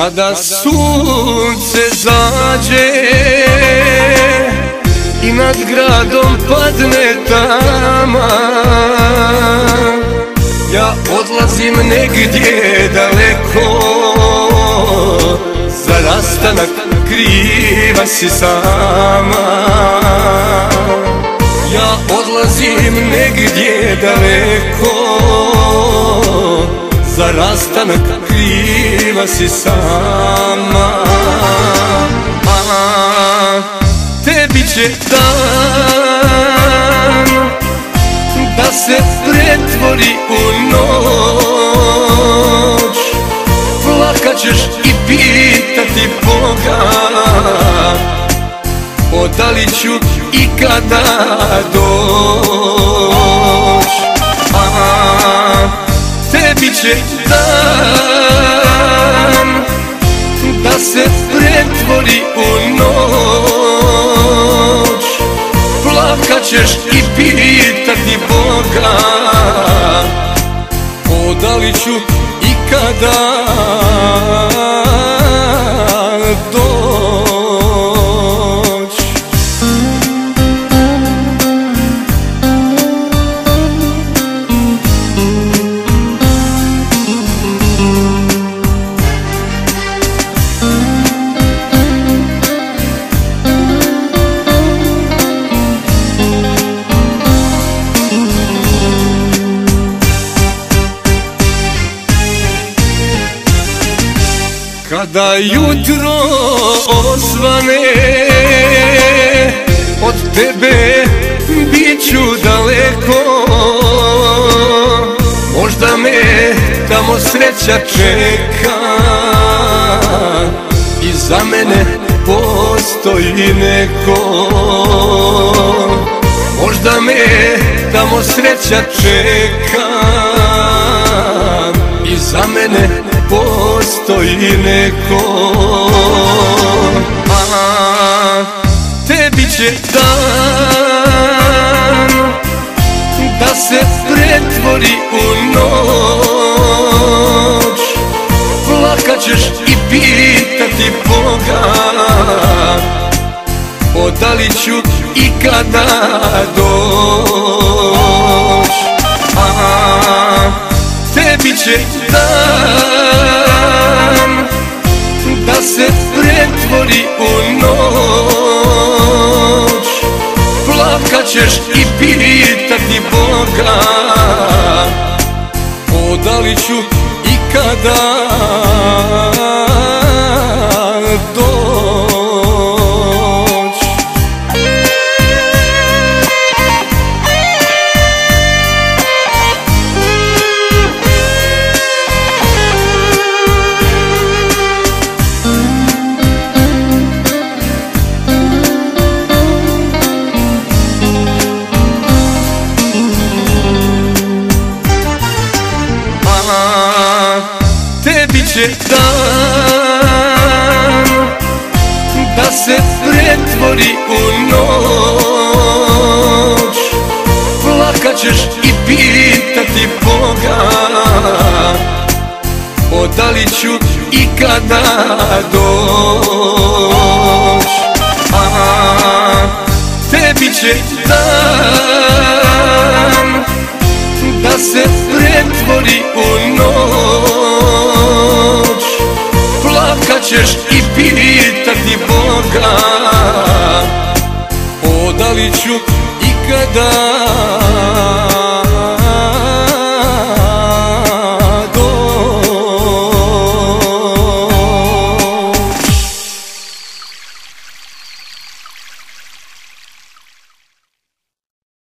Kada sunce zađe i nad gradom padne tama, ja odlazim negdje daleko, za rastanak kriva si sama. Ja odlazim negdje daleko, za rastanak kriva si sama. Tebi će dan da se pretvori u noć, plakat ćeš i pitati Boga, da li ću ikada doć. Tebi će dan da se pretvori u noć, plakat ćeš i pitati Boga, da li ću ikada doć. Kada jutro osvane, od tebe bit ću daleko, možda me tamo sreća čeka i za mene postoji neko. Možda me tamo sreća čeka i za mene postoji neko. Tebi će dan da se pretvori u noć, plakat ćeš i pitati Boga, da li ću ikada doć. Tebi će dan da se pretvori u noć, plakat ćeš i pitati Boga, da li ću ikada doć. Tebi će dan da se pretvori u noć, plakat ćeš i pitati Boga, da li ću ikada doć. Tebi će dan da se pretvori u noć, plakat ćeš i pitati Boga, da li ću ikada